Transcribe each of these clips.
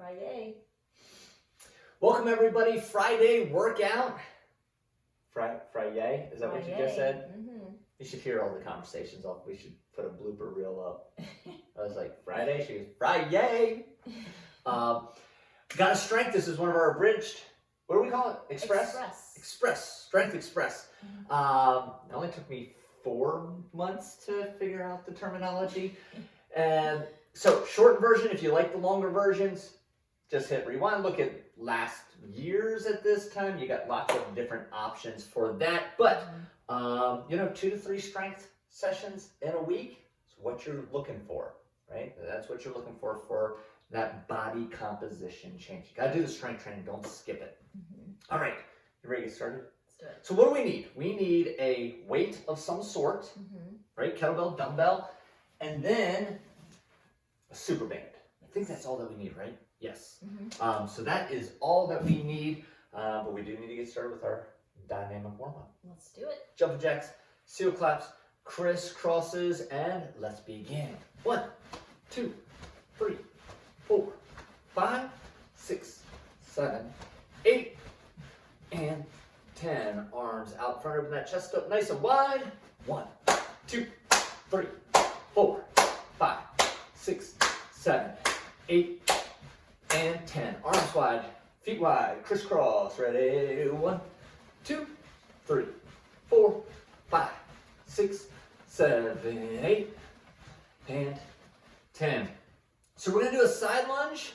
Friday. Welcome everybody, Friday workout. Friday, is that what you just said? Mm-hmm. You should hear all the conversations. We should put a blooper reel up. I was like, Friday? She goes, Friday! Got a strength. This is one of our abridged, what do we call it? Express? Strength Express. It only took me 4 months to figure out the terminology. And so, short version, if you like the longer versions, just hit rewind. Look at last year's at this time. You got lots of different options for that. But, 2 to 3 strength sessions in a week is what you're looking for, right? That's what you're looking for that body composition change. You gotta do the strength training, don't skip it. Mm-hmm. All right, you ready to get started? Let's do it. So what do we need? We need a weight of some sort, right? Kettlebell, dumbbell, and then a super band. I think that's all that we need, right? Yes. Mm-hmm. So that is all that we need, but we do need to get started with our dynamic warm-up. Let's do it. Jumping jacks, seal claps, crisscrosses, and let's begin. 1, 2, 3, 4, 5, 6, 7, 8, and 10. Arms out front, open that chest up nice and wide. 1, 2, 3, 4, 5, 6, 7, 8, and 10. Arms wide, feet wide, crisscross. Ready? 1, 2, 3, 4, 5, 6, 7, 8, and 10. So we're going to do a side lunge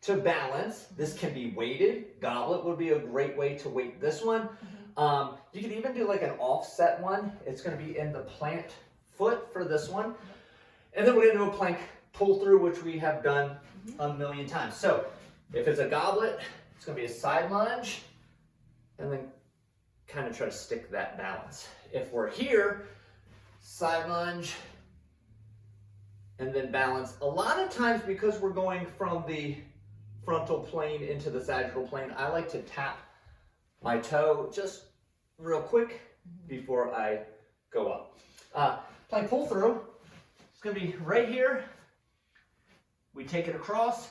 to balance. This can be weighted. Goblet would be a great way to weight this one. Mm-hmm. You can even do like an offset one. It's going to be in the plant foot for this one. And then we're going to do a plank pull through, which we have done a million times. So if it's a goblet, it's going to be a side lunge and then kind of try to stick that balance. If we're here, side lunge, and then balance. A lot of times, because we're going from the frontal plane into the sagittal plane, I like to tap my toe just real quick before I go up. Plank pull through. It's going to be right here. We take it across,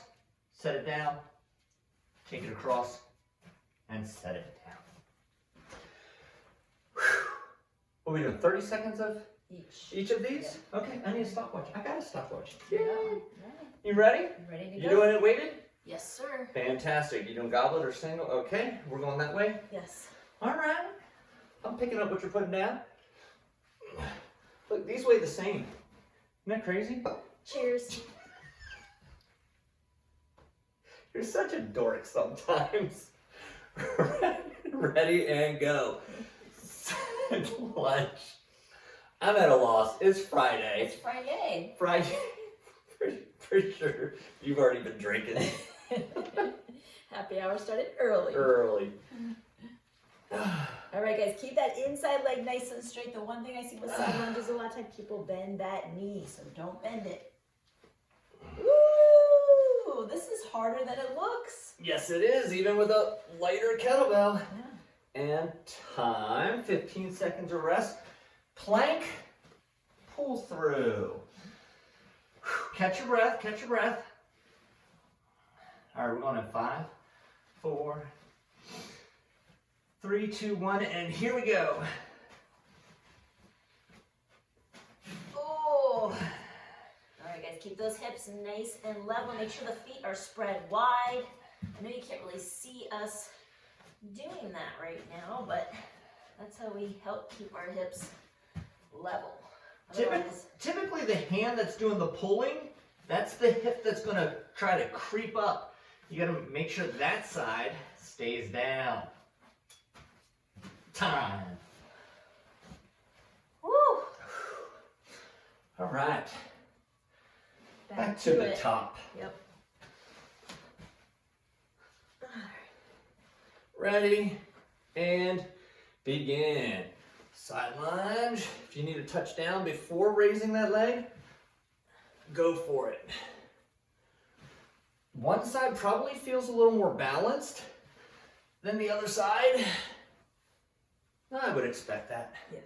set it down, take it across, and set it down. Whew. What are we doing? 30 seconds of each of these? Yeah. Okay, I need a stopwatch. I got a stopwatch. Yay. You ready? Ready to go. You doing it weighted? Yes, sir. Fantastic. You doing goblet or single? Okay, we're going that way? Yes. All right. I'm picking up what you're putting down. Look, these weigh the same. Isn't that crazy? Cheers. You're such a dork sometimes. Ready and go. Lunch. I'm at a loss. It's Friday. It's Friday. Friday. For sure. You've already been drinking. Happy hour started early. All right, guys, keep that inside leg nice and straight. The one thing I see with side lunges, a lot of times people bend that knee, so don't bend it. Woo! This is harder than it looks. Yes, it is, even with a lighter kettlebell. Yeah. And time, 15 seconds of rest. Plank, pull through. Catch your breath, catch your breath. All right, we're going in 5, 4, 3, 2, 1, and here we go. Oh. All right, guys, keep those hips nice and level. Make sure the feet are spread wide. I know you can't really see us doing that right now, but that's how we help keep our hips level. Typically the hand that's doing the pulling, that's the hip that's going to try to creep up. You got to make sure that side stays down. Time. Woo! All right. Back to the top. Yep. Ready and begin. Side lunge. If you need to touch down before raising that leg, go for it. One side probably feels a little more balanced than the other side. I would expect that. Yeah.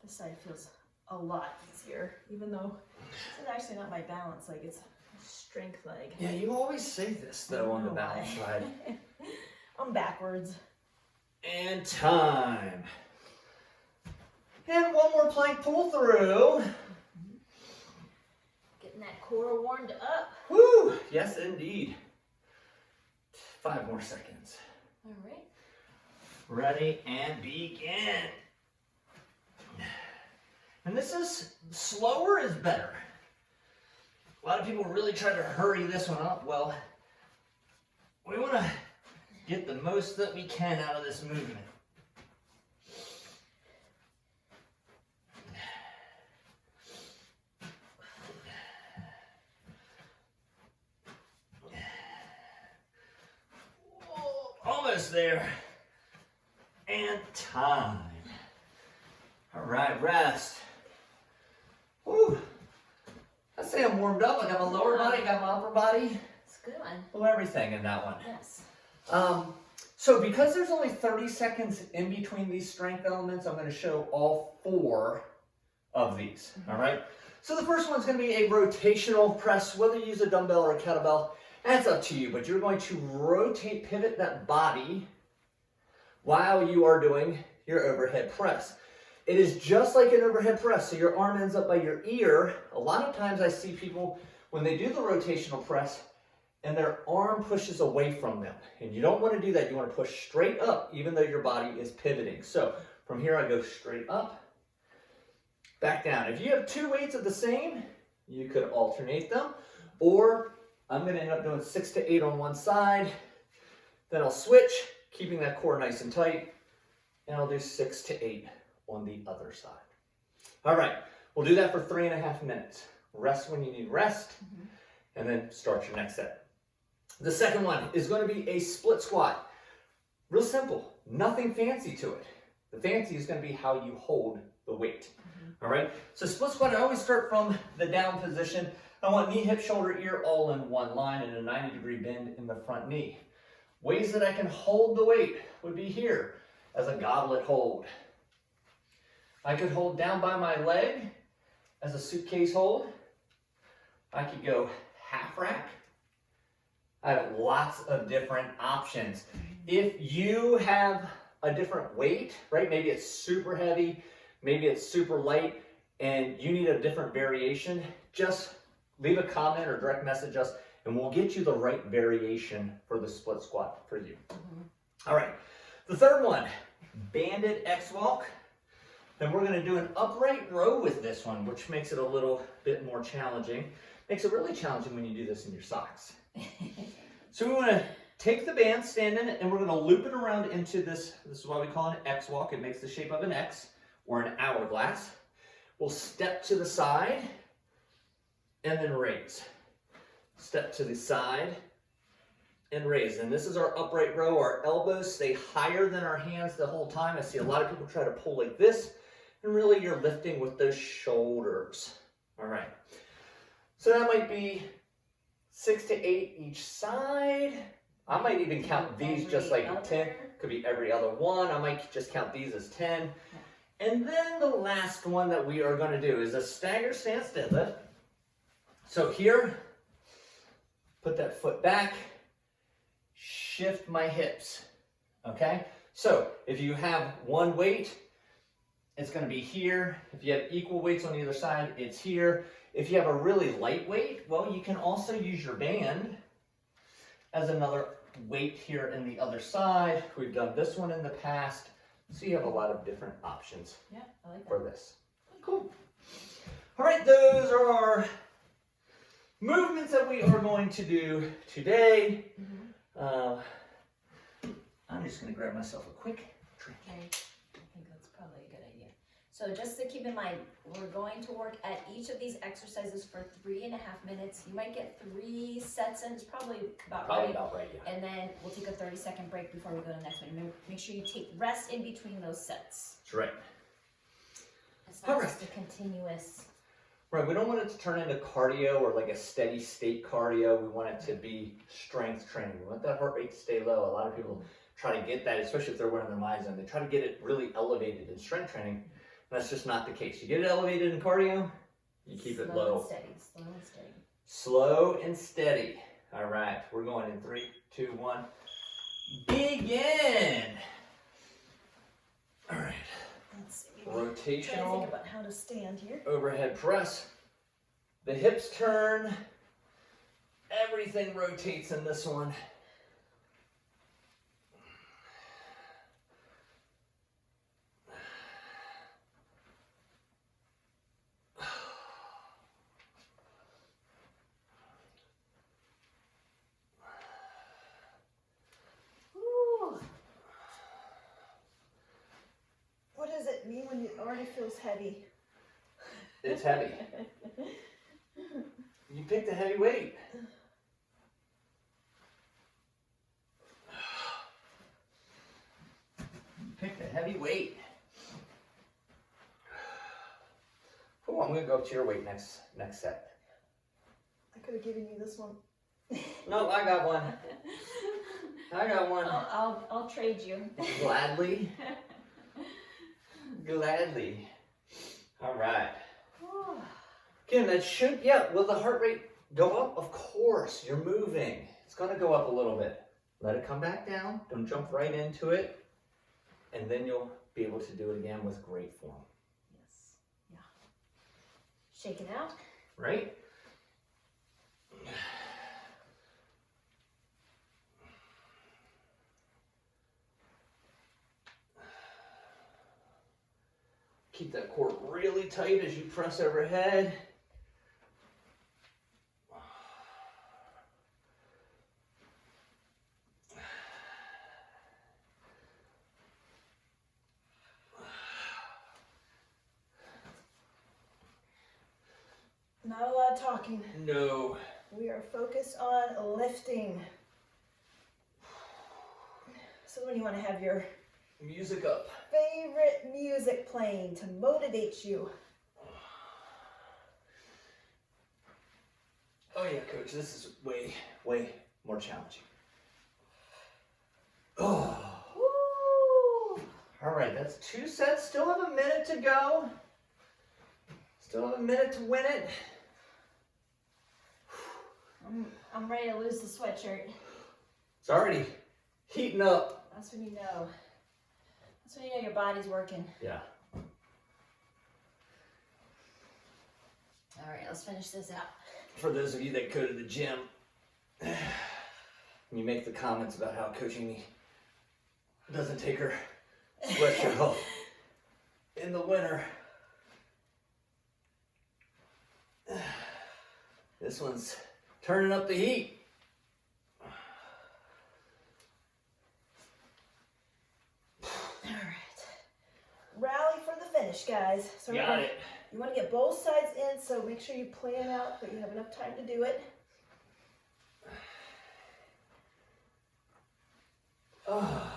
This side feels a lot easier, even though this is actually not my balance. Like it's strength leg. Yeah, you always say this though on the balance side. I'm backwards. And time. And one more plank pull through. Getting that core warmed up. Woo! Yes, indeed. 5 more seconds. All right. Ready and begin. And this is slower is better. A lot of people really try to hurry this one up. Well, we want to get the most that we can out of this movement. Almost there. And time. All right, rest. Woo. I say I'm warmed up. I got my lower body, got my upper body. It's a good one. Do everything in that one. Yes. So because there's only 30 seconds in between these strength elements, I'm going to show all 4 of these. All right. So the first one's going to be a rotational press, whether you use a dumbbell or a kettlebell. That's up to you, but you're going to rotate, pivot that body while you are doing your overhead press. It is just like an overhead press, so your arm ends up by your ear. A lot of times I see people, when they do the rotational press, and their arm pushes away from them. And you don't want to do that. You want to push straight up, even though your body is pivoting. So from here, I go straight up, back down. If you have 2 weights of the same, you could alternate them, or I'm going to end up doing 6 to 8 on one side, then I'll switch, keeping that core nice and tight, and I'll do 6 to 8 on the other side. All right, we'll do that for 3.5 minutes. Rest when you need rest, and then start your next set. The second one is going to be a split squat. Real simple, nothing fancy to it. The fancy is going to be how you hold the weight. All right, so split squat, I always start from the down position. I want knee, hip, shoulder, ear all in one line and a 90-degree bend in the front knee. Ways that I can hold the weight would be here as a goblet hold. I could hold down by my leg as a suitcase hold. I could go half rack. I have lots of different options. If you have a different weight, right? Maybe it's super heavy, maybe it's super light, and you need a different variation, just leave a comment or direct message us, and we'll get you the right variation for the split squat for you. All right, the third one, banded X walk. Then we're going to do an upright row with this one, which makes it a little bit more challenging. Makes it really challenging when you do this in your socks. So we want to take the band, stand in it, and we're going to loop it around into this. This is why we call it an X walk. It makes the shape of an X or an hourglass. We'll step to the side and then raise. Step to the side and raise. And this is our upright row. Our elbows stay higher than our hands the whole time. I see a lot of people try to pull like this, and really you're lifting with those shoulders. All right. So that might be 6 to 8 each side. I might even count these just like 10. Could be every other one. I might just count these as 10. And then the last one that we are going to do is a stagger stance deadlift. So here, put that foot back, shift my hips, okay? So if you have one weight, it's going to be here. If you have equal weights on either side, it's here. If you have a really light weight, well, you can also use your band as another weight here in the other side. We've done this one in the past, so you have a lot of different options I like that. for this. Cool. All right, those are our movements that we are going to do today. I'm just going to grab myself a quick drink. Okay. I think that's probably a good idea. So just to keep in mind, we're going to work at each of these exercises for 3.5 minutes. You might get 3 sets in. It's probably about right. Yeah. And then we'll take a 30-second break before we go to the next one. Make sure you take rest in between those sets. That's right. It's not just a continuous. Right, we don't want it to turn into cardio or like a steady state cardio. We want it to be strength training. We want that heart rate to stay low. A lot of people try to get that, especially if they're wearing their mids on. They try to get it really elevated in strength training. And that's just not the case. You get it elevated in cardio, you keep it low. Slow and steady. Slow and steady. All right, we're going in 3, 2, 1. Begin. All right. Let's see. Trying to Rotational think about how to stand here. overhead press. The hips turn. Everything rotates in this one. Woo. What does it mean when it already feels heavy? It's heavy. You picked a heavy weight. You picked a heavy weight. Cool, I'm gonna go up to your weight next set. I could have given you this one. No, I got one. I got one. I'll trade you. Gladly. Gladly. All right. Again, that should, yeah, will the heart rate go up? Of course, you're moving. It's gonna go up a little bit. Let it come back down. Don't jump right into it. And then you'll be able to do it again with great form. Yes. Yeah. Shake it out. Right? Keep that core really tight as you press overhead. Not a lot of talking. No. We are focused on lifting. So when you want to have your Music up. favorite music playing to motivate you. Oh yeah, coach, this is way, way more challenging. Oh. Woo! All right, that's 2 sets. Still have a minute to go. Still have a minute to win it. I'm ready to lose the sweatshirt. It's already heating up. That's when you know. That's when you know your body's working. Yeah. All right, let's finish this out. For those of you that go to the gym, you make the comments about how Coach Amy doesn't take her sweatshirt off in the winter. This one's turning up the heat. All right. Rally for the finish, guys. So Got it. You want to get both sides in, so make sure you plan out that you have enough time to do it. Oh.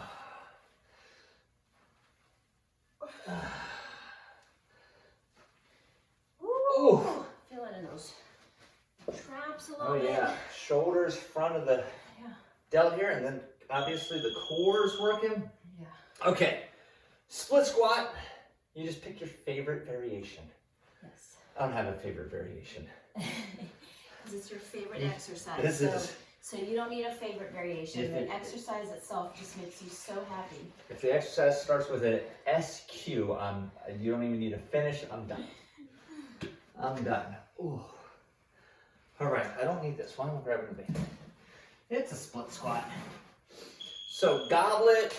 Ooh. Feel it in those traps a little Oh bit. yeah, shoulders, front of the delt here, and then obviously the core is working. Yeah. Okay, split squat. You just pick your favorite variation. Yes. I don't have a favorite variation. Because it's your favorite exercise. This is. So you don't need a favorite variation. If The it- exercise itself just makes you so happy. If the exercise starts with an SQ, you don't even need to finish. I'm done. I'm done. Ooh. All right, I don't need this. Why am I grabbing the band? It's a split squat. So goblet.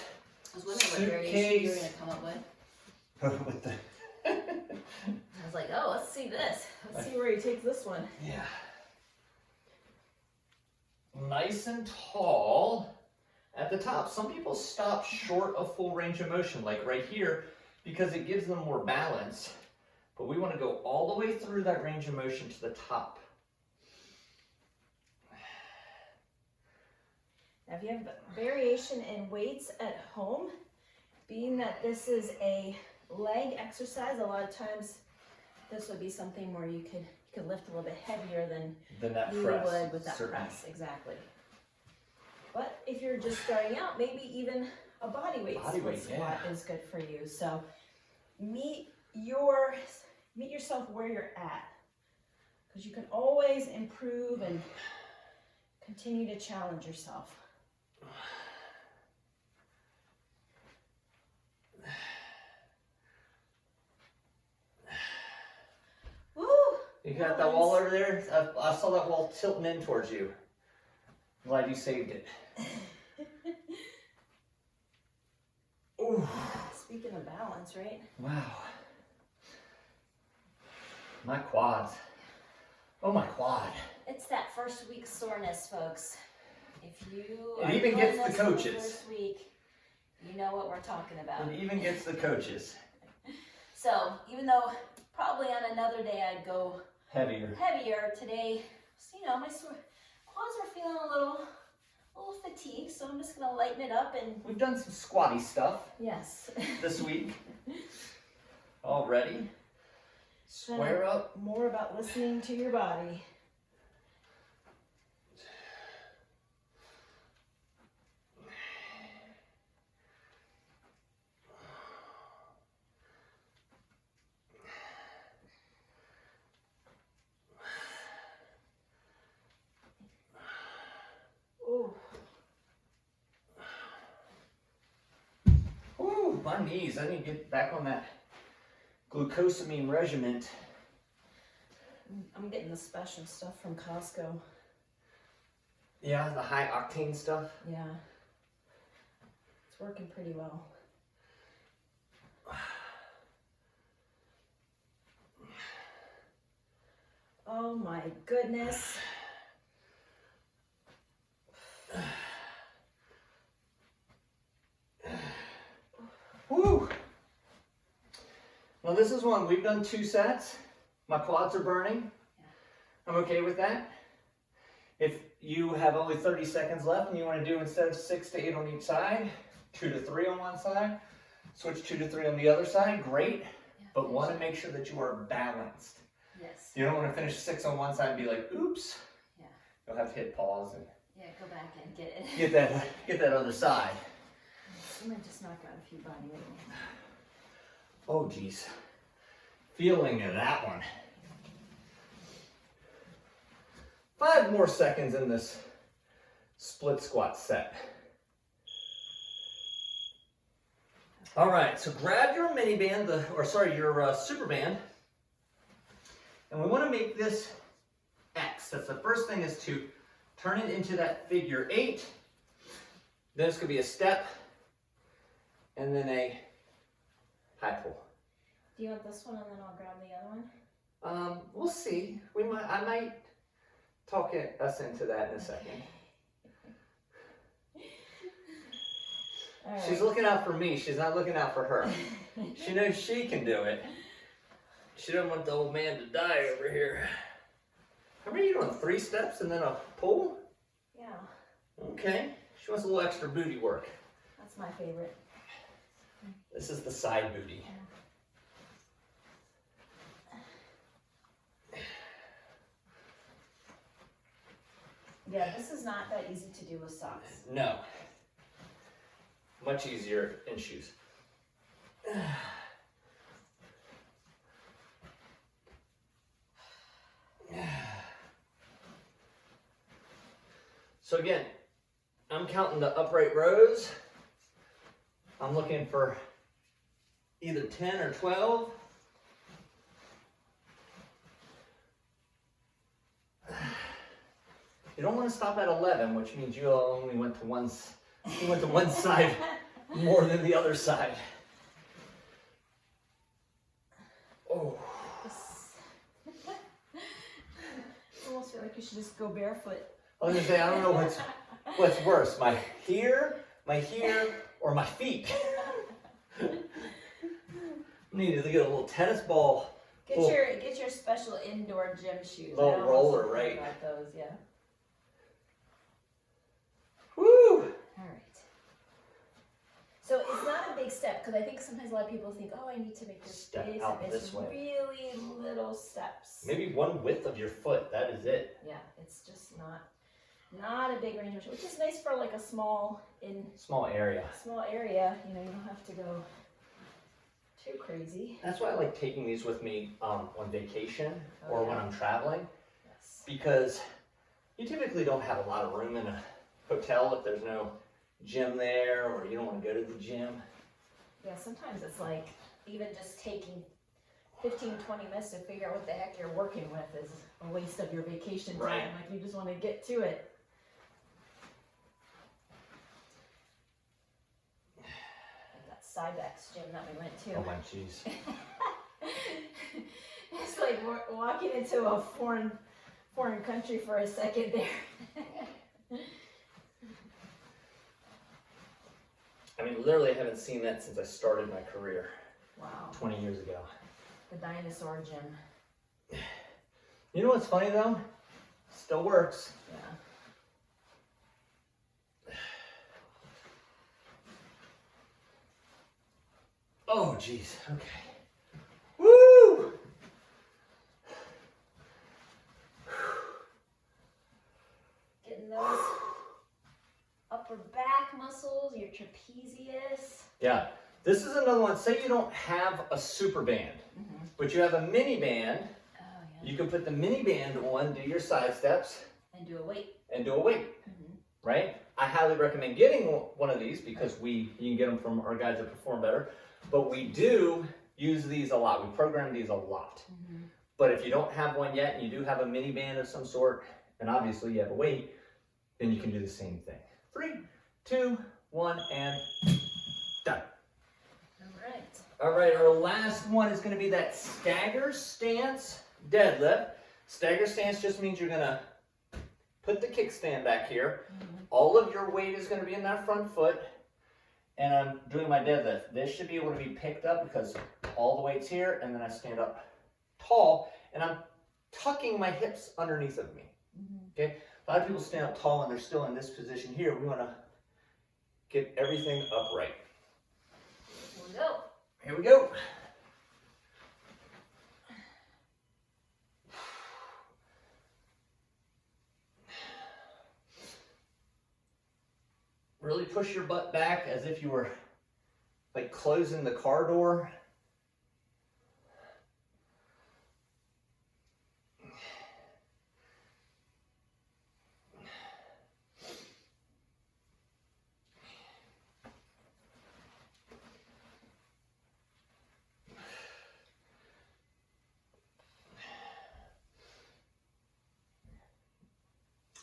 I was wondering what variation you were going to come up with. with the. I was like, oh, let's see this. Let's see where he takes this one. Yeah. Nice and tall at the top. Some people stop short of full range of motion, like right here, because it gives them more balance. But we want to go all the way through that range of motion to the top. Now, if you have variation in weights at home, being that this is a leg exercise, a lot of times this would be something where you could lift a little bit heavier than that you press, would with that certainly. press, exactly. But if you're just starting out, maybe even a body weight split squat is good for you. So meet yourself where you're at. because you can always improve and continue to challenge yourself. Woo! You got that wall over there? I saw that wall tilting in towards you. I'm glad you saved it. Ooh. Speaking of balance, right? Wow. My quads. Oh, my quad. It's that first week soreness, folks. If you It are even doing gets the this for coaches. first week, you know what we're talking about. It even gets the coaches. So even though probably on another day I'd go Heavier. today, so, you know, my quads are feeling a little fatigued, so I'm just gonna lighten it up and We've done some squatty stuff yes. this week already. Square up. More about listening to your body. Ooh, my knees. I need to get back on that glucosamine regimen. I'm getting the special stuff from Costco. Yeah, the high octane stuff. Yeah. It's working pretty well. Oh my goodness. Woo! Well, this is one. We've done 2 sets. My quads are burning. I'm okay with that. If you have only 30 seconds left and you want to do instead of 6 to 8 on each side, 2 to 3 on one side, switch 2 to 3 on the other side, great. Yeah, But want to make sure that you are balanced. yes. You don't want to finish 6 on one side and be like, oops. Yeah. You'll have to hit pause and Yeah, go back and get it. get that other side. I might just knock out a few body weight. Oh geez. Feeling of that one. 5 more seconds in this split squat set. All right, so grab your mini band, your super band, and we want to make this X. That's the first thing, is to turn it into that figure 8. Then it's going to be a step, and then a high pull. Do you want this one and then I'll grab the other one? We'll see. I might talk us into that in a second. All right. She's looking out for me. She's not looking out for her. She knows she can do it. She doesn't want the old man to die over here. How many are you doing? 3 steps and then a pull? Yeah, Okay. She wants a little extra booty work. that's my favorite. This is the side booty. Yeah, this is not that easy to do with socks. No. Much easier in shoes. So again, I'm counting the upright rows. I'm looking for either 10 or 12. You don't want to stop at 11, which means you only went to one side more than the other side. Oh. I almost feel like you should just go barefoot. I was gonna say, I don't know what's worse, my here, or my feet. I need to get a little tennis ball. Get your special indoor gym shoes. Little I almost roller, forgot right? about those, yeah. Woo! All right. So it's not a big step, because I think sometimes a lot of people think, oh, I need to make this Step big out step. this It's way. really little steps. Maybe one width of your foot, that is it. Yeah, it's just not a big range of motion, which is nice for like a small Small area. area. You know, you don't have to go too crazy. That's why I like taking these with me on vacation or when I'm traveling. because you typically don't have a lot of room in a hotel if there's no gym there or you don't want to go to the gym. Yeah, sometimes it's like even just taking 15, 20 minutes to figure out what the heck you're working with is a waste of your vacation time. Right. Like you just want to get to it. Like that Cybex gym that we went to. Oh my jeez. It's like walking into a foreign country for a second there. I mean, literally, I haven't seen that since I started my career Wow. 20 years ago. The dinosaur gym. You know what's funny though? Still works. Yeah. Oh, geez. Okay. Woo! Getting those upper back muscles, your trapezius. Yeah. This is another one. Say you don't have a super band, but you have a mini band. Oh, yeah. You can put the mini band on, do your side steps, And do a weight. and do a weight. Right? I highly recommend getting one of these because you can get them from our guys that perform better. But we do use these a lot. We program these a lot. But if you don't have one yet and you do have a mini band of some sort, and obviously you have a weight, then you can do the same thing. 3, 2, 1, and done. Alright. All right, our last one is going to be that stagger stance deadlift. Stagger stance just means you're going to put the kickstand back here. All of your weight is going to be in that front foot. And I'm doing my deadlift. This should be able to be picked up because all the weight's here, and then I stand up tall, and I'm tucking my hips underneath of me. Okay? A lot of people stand up tall and they're still in this position here. We want to get everything upright. Here we go. Here we go. Really push your butt back as if you were like closing the car door.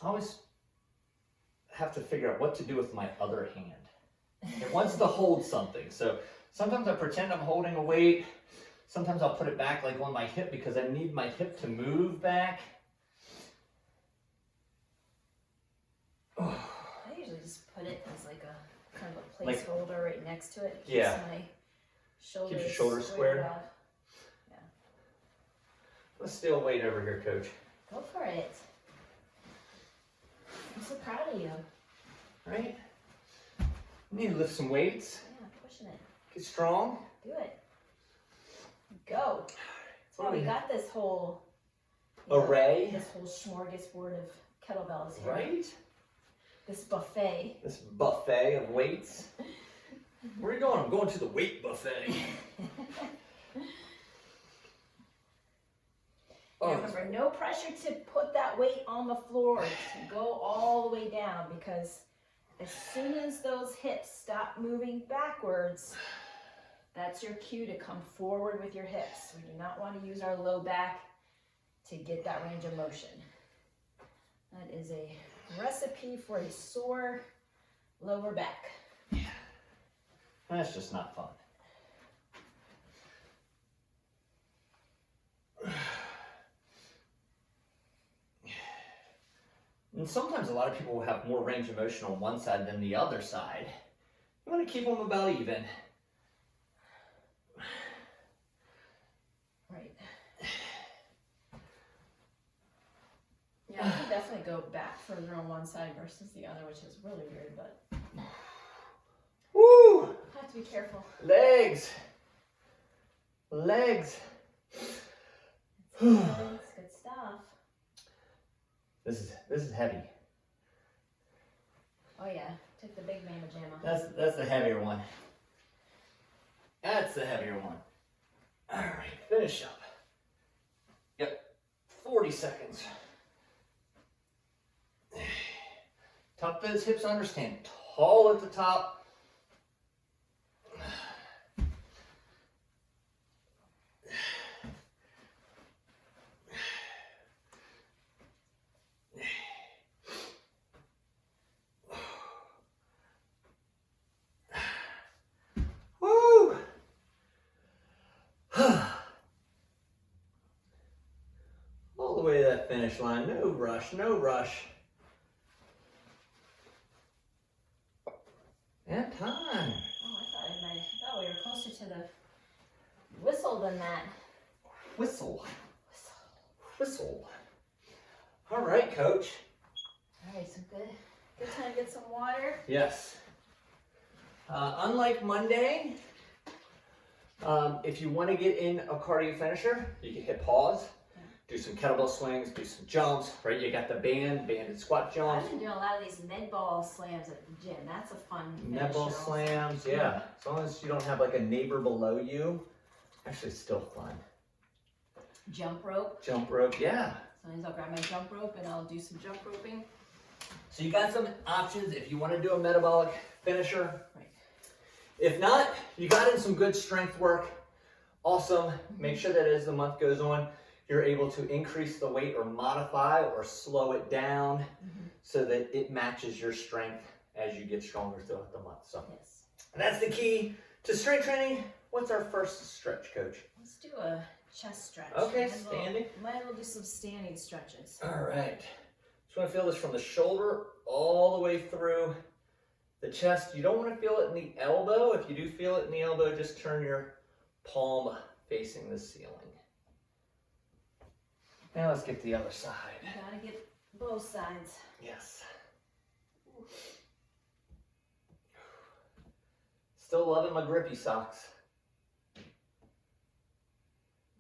I always have to figure out what to do with my other hand. It wants to hold something. So sometimes I pretend I'm holding a weight. Sometimes I'll put it back like on my hip because I need my hip to move back. I usually just put it as like a kind of a Like- placeholder right next to it. It keeps Yeah. my shoulders Keeps your shoulders squared. up. Let's steal weight over here, coach. Go for it. I'm so proud of you. Right? You need to lift some weights. Yeah, pushing it. Get strong. Do it. Go. What So do we we got this whole you know, Array. this whole smorgasbord of kettlebells here. Right? This buffet. This buffet of weights. Where are you going? I'm going to the weight buffet. Now remember, no pressure to put that weight on the floor to go all the way down, because as soon as those hips stop moving backwards, that's your cue to come forward with your hips. We do not want to use our low back to get that range of motion. That is a recipe for a sore lower back. That's just not fun. And sometimes a lot of people will have more range of motion on one side than the other side. You want to keep them about even. Right. Yeah, I could definitely go back further on one side versus the other, which is really weird, but Woo! I have to be careful. Legs. Legs. It's good stuff. This is heavy. Oh yeah, took the big mama jamma. That's the heavier one. That's the heavier one. All right, finish up. Yep, 40 seconds. Tuck those hips under, stand tall at the top. Woo! All the way to that finish line. No rush, no rush. And time. Oh, I thought we were closer to the whistle than that. Whistle. Whistle. All right, coach. All right, so good time to get some water. Yes. Unlike Monday, if you want to get in a cardio finisher, you can hit pause, do some kettlebell swings, do some jumps, right? You got the banded squat jumps. I've been doing a lot of these med ball slams at the gym. That's a fun Med ball finisher. slams, yeah. As long as you don't have like a neighbor below you, actually still fun. Jump rope. Jump rope, yeah. Sometimes I'll grab my jump rope and I'll do some jump roping. So you got some options if you want to do a metabolic finisher. Right. If not, you got in some good strength work. Awesome. Make sure that as the month goes on, you're able to increase the weight or modify or slow it down so that it matches your strength as you get stronger throughout the month. So Yes. that's the key to strength training. What's our first stretch, coach? Let's do a chest stretch. Okay, And then standing. Might as well do some standing stretches. All right. Just want to feel this from the shoulder all the way through the chest. You don't want to feel it in the elbow. If you do feel it in the elbow, just turn your palm facing the ceiling. Now let's get the other side. You gotta get both sides. Yes. Still loving my grippy socks.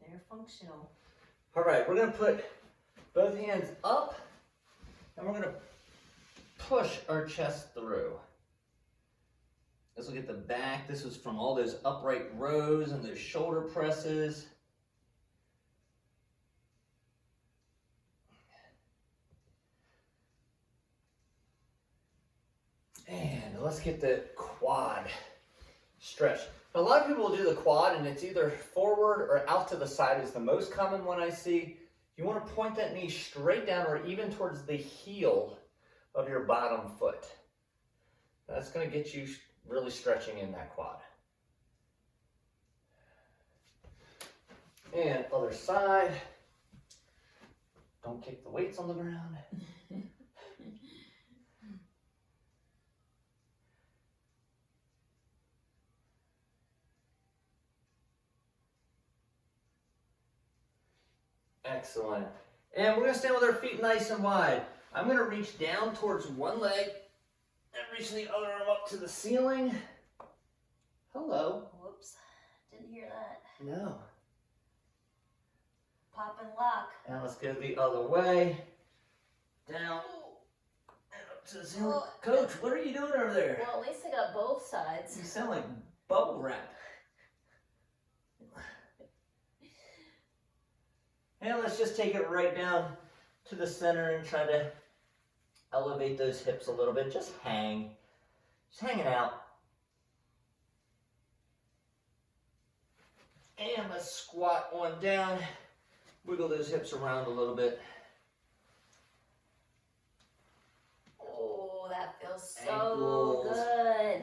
They're functional. All right, we're gonna put both hands up and we're gonna push our chest through. This will get the back. This was from all those upright rows and those shoulder presses. And let's get the quad stretch. A lot of people will do the quad and it's either forward or out to the side is the most common one I see. You want to point that knee straight down or even towards the heel of your bottom foot. That's going to get you really stretching in that quad. And other side. Don't kick the weights on the ground. Excellent. And we're going to stand with our feet nice and wide. I'm going to reach down towards one leg and reach the other arm up to the ceiling. Hello. Whoops, didn't hear that. No. Pop and lock. And let's go the other way. Down and up to the ceiling. Coach, what are you doing over there? Well, at least I got both sides. You sound like bubble wrap. And let's just take it right down to the center and try to elevate those hips a little bit. Just hang. Just hanging out. And let's squat on down. Wiggle those hips around a little bit. Oh, that feels so Ankles. good.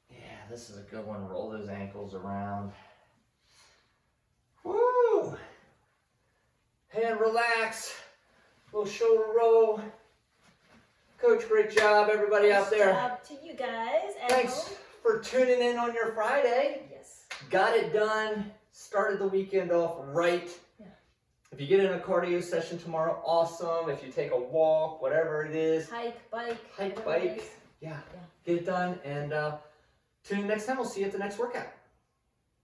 Yeah, this is a good one. Roll those ankles around. Woo! And relax. Little shoulder roll. Coach, great job, everybody out there. Nice job to you guys at Thanks home. for tuning in on your Friday. Yes. Got it done. Started the weekend off right. Yeah. If you get in a cardio session tomorrow, awesome. If you take a walk, whatever it is, Hike, bike. hike, whatever it bike, is. yeah, get it done. And tune in next time. We'll see you at the next workout.